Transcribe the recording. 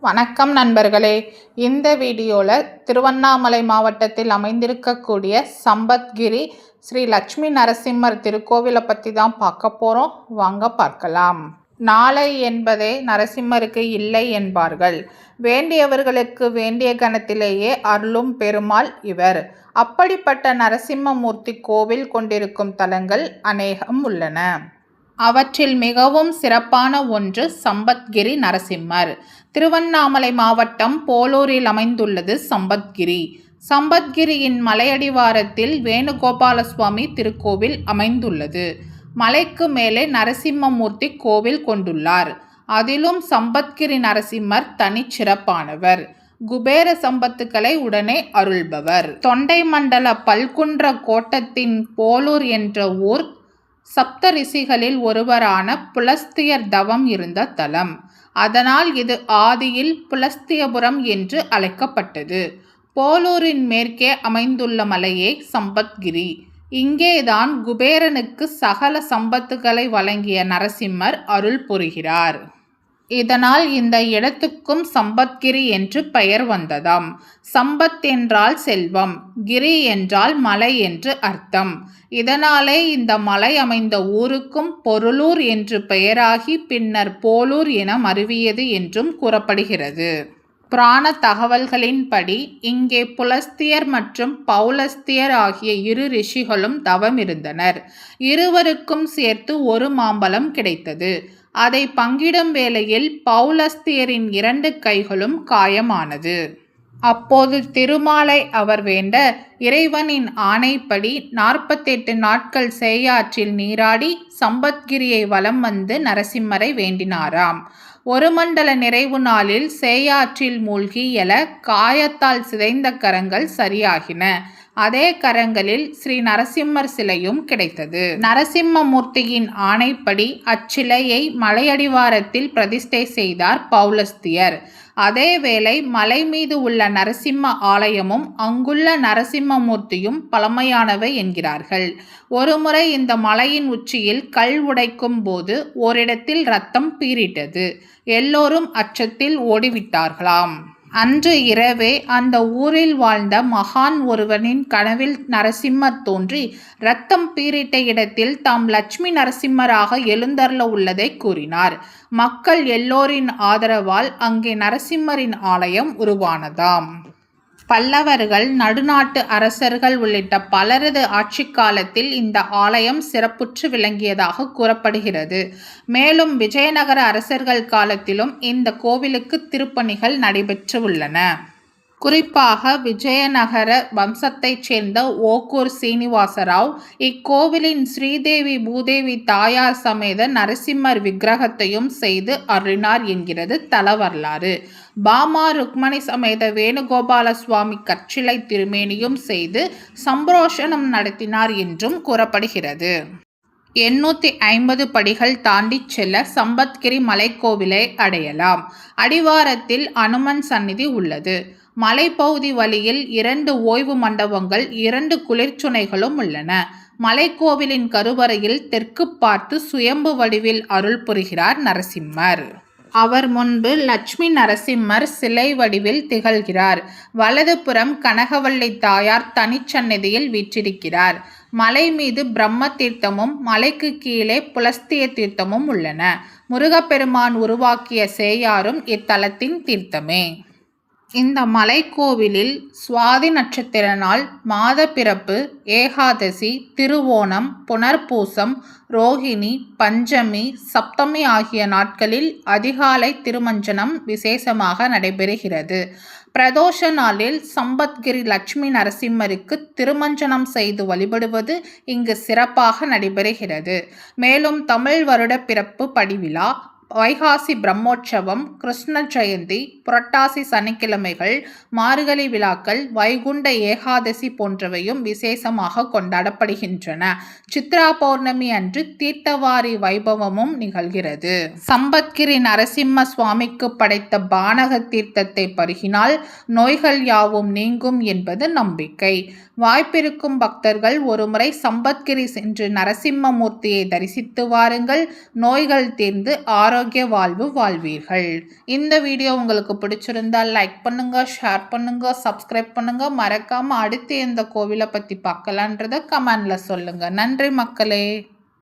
வணக்கம் நண்பர்களே. இந்த வீடியோவில் திருவண்ணாமலை மாவட்டத்தில் அமைந்திருக்கக்கூடிய சம்பத்கிரி ஸ்ரீ லட்சுமி நரசிம்மர் திருக்கோவிலை பற்றி தான் பார்க்க போகிறோம். வாங்க பார்க்கலாம். நாளை என்பதே நரசிம்மருக்கு இல்லை என்பார்கள். வேண்டியவர்களுக்கு வேண்டிய கணத்திலேயே அருளும் பெருமாள் இவர். அப்படிப்பட்ட நரசிம்மமூர்த்தி கோவில் கொண்டிருக்கும் தலங்கள் அநேகம் உள்ளன. அவற்றில் மிகவும் சிறப்பான ஒன்று சம்பத்கிரி நரசிம்மர். திருவண்ணாமலை மாவட்டம் போலூரில் அமைந்துள்ளது சம்பத்கிரி. சம்பத்கிரியின் மலையடிவாரத்தில் வேணுகோபால சுவாமி திருக்கோவில் அமைந்துள்ளது. மலைக்கு மேலே நரசிம்மமூர்த்தி கோவில் கொண்டுள்ளார். அதிலும் சம்பத்கிரி நரசிம்மர் தனிச்சிறப்பானவர். குபேர சம்பத்துக்களை உடனே அருள்பவர். தொண்டை மண்டல பல்குன்ற கோட்டத்தின் போலூர் என்ற ஊர் சப்த ரிஷிகளில் ஒருவரான புலஸ்தியர் தவம் இருந்த தலம். அதனால் இது ஆதியில் புலஸ்தியபுரம் என்று அழைக்கப்பட்டது. போலூரின் மேற்கே அமைந்துள்ள மலையே சம்பத்கிரி. இங்கேதான் குபேரனுக்கு சகல சம்பத்துகளை வழங்கிய நரசிம்மர் அருள் புரிகிறார். இதனால் இந்த இடத்துக்கும் சம்பத்கிரி என்று பெயர் வந்ததாம். சம்பத் என்றால் செல்வம், கிரி என்றால் மலை என்று அர்த்தம். இதனாலே இந்த மலை அமைந்த ஊருக்கும் பொருளூர் என்று பெயராகி பின்னர் போலூர் என மருவியது என்றும் கூறப்படுகிறது. புராண தகவல்களின்படி இங்கே புலஸ்தியர் மற்றும் பௌலஸ்தியர் ஆகிய இரு ரிஷிகளும் தவம் இருந்தனர். இருவருக்கும் சேர்த்து ஒரு மாம்பழம் கிடைத்தது. அதை பங்கிடும் வேளையில் பௌலஸ்தியரின் 2 கைகளும் காயமானது. அப்போது திருமாலை அவர் வேண்ட இறைவனின் ஆணைப்படி 48 நாட்கள் சேயாற்றில் நீராடி சம்பத்கிரியை வலம் வந்து நரசிம்மரை வேண்டினாராம். ஒரு மண்டல நிறைவு நாளில் சேயாற்றில் மூழ்கி எழ காயத்தால் சிதைந்த கரங்கள் சரியாகின. அதே கரங்களில் ஸ்ரீ நரசிம்மர் சிலையும் கிடைத்தது. நரசிம்மமூர்த்தியின் ஆணைப்படி அச்சிலையை மலையடிவாரத்தில் பிரதிஷ்டை செய்தார் பௌலஸ்தியர். அதேவேளை மலை மீது உள்ள நரசிம்ம ஆலயமும் அங்குள்ள நரசிம்மமூர்த்தியும் பழமையானவை என்கிறார்கள். ஒருமுறை இந்த மலையின் உச்சியில் கல் உடைக்கும் போது ஓரிடத்தில் இரத்தம் பீரிட்டது. எல்லோரும் அச்சத்தில் ஓடிவிட்டார்களாம். அன்று இரவே அந்த ஊரில் வாழ்ந்த மகான் ஒருவனின் கனவில் நரசிம்மர் தோன்றி இரத்தம் பீரிட்ட இடத்தில் தாம் லட்சுமி நரசிம்மராக எழுந்தருள உள்ளதை கூறினார். மக்கள் எல்லோரின் ஆதரவால் அங்கே நரசிம்மரின் ஆலயம் உருவானதாம். பல்லவர்கள், நடுநாட்டு அரசர்கள் உள்ளிட்ட பலரது ஆட்சி காலத்தில் இந்த ஆலயம் சிறப்புற்று விளங்கியதாக கூறப்படுகிறது. மேலும் விஜயநகர அரசர்கள் காலத்திலும் இந்த கோவிலுக்கு திருப்பணிகள் நடைபெற்று உள்ளன. குறிப்பாக விஜயநகர வம்சத்தைச் சேர்ந்த ஓக்கூர் சீனிவாசராவ் இக்கோவிலின் ஸ்ரீதேவி பூதேவி தாயார் சமேத நரசிம்மர் விக்கிரகத்தையும் செய்து அருளினார் என்கிறது தல வரலாறு. பாமா ருக்மணி சமேத வேணுகோபால சுவாமி கற்சிலை திருமேனியும் செய்து சம்பிரோஷணம் நடத்தினார் என்றும் கூறப்படுகிறது. 850 படிகள் தாண்டி செல்ல சம்பத்கிரி மலைக்கோவிலை அடையலாம். அடிவாரத்தில் அனுமன் சந்நிதி உள்ளது. மலைப்பகுதி வழியில் 2 ஓய்வு மண்டபங்கள், 2 குளிர்ச்சுனைகளும் உள்ளன. மலைக்கோவிலின் கருவறையில் தெற்கு பார்த்து சுயம்பு வடிவில் அருள் புரிகிறார் நரசிம்மர். அவர் முன்பு லட்சுமி நரசிம்மர் சிலை வடிவில் திகழ்கிறார். வலது புறம் கனகவள்ளி தாயார் தனிச்சந்நிதியில் வீற்றிருக்கிறார். மலை மீது பிரம்ம தீர்த்தமும் மலைக்கு கீழே புலஸ்திய தீர்த்தமும் உள்ளன. முருகப்பெருமான் உருவாக்கிய சேயாரும் இத்தலத்தின் தீர்த்தமே. இந்த மலைக்கோவிலில் சுவாதி நட்சத்திர நாள், மாத பிறப்பு, ஏகாதசி, திருவோணம், புனர்பூசம், ரோகிணி, பஞ்சமி, சப்தமி ஆகிய நாட்களில் அதிகாலை திருமஞ்சனம் விசேஷமாக நடைபெறுகிறது. பிரதோஷ நாளில் சம்பத்கிரி லட்சுமி நரசிம்மருக்கு திருமஞ்சனம் செய்து வழிபடுவது இங்கு சிறப்பாக நடைபெறுகிறது. மேலும் தமிழ் வருட பிறப்பு படிவிழா, வைகாசி பிரம்மோற்சவம், கிருஷ்ண ஜெயந்தி, புரட்டாசி சனிக்கிழமைகள், மார்கழி விழாக்கள், வைகுண்ட ஏகாதசி போன்றவையும் விசேஷமாக கொண்டாடப்படுகின்றன. சித்ரா பௌர்ணமி அன்று தீர்த்தவாரி வைபவமும் நிகழ்கிறது. சம்பத்கிரி நரசிம்ம சுவாமிக்கு படைத்த பானக தீர்த்தத்தை பருகினால் நோய்கள் யாவும் நீங்கும் என்பது நம்பிக்கை. வாய்ப்பிருக்கும் பக்தர்கள் ஒருமுறை சம்பத்கிரி சென்று நரசிம்மமூர்த்தியை தரிசித்து வாருங்கள். நோய்கள் தீர்ந்து ஆரோக்கியம் ஆரோக்கிய வாழ்வு வாழ்வீர்கள். இந்த வீடியோ உங்களுக்கு பிடிச்சிருந்தால் லைக் பண்ணுங்க, ஷேர் பண்ணுங்க, சப்ஸ்கிரைப் பண்ணுங்க. மறக்காம அடுத்து எந்த கோவிலை பற்றி பார்க்கலான்றதை கமெண்ட்ல சொல்லுங்க. நன்றி மக்களே.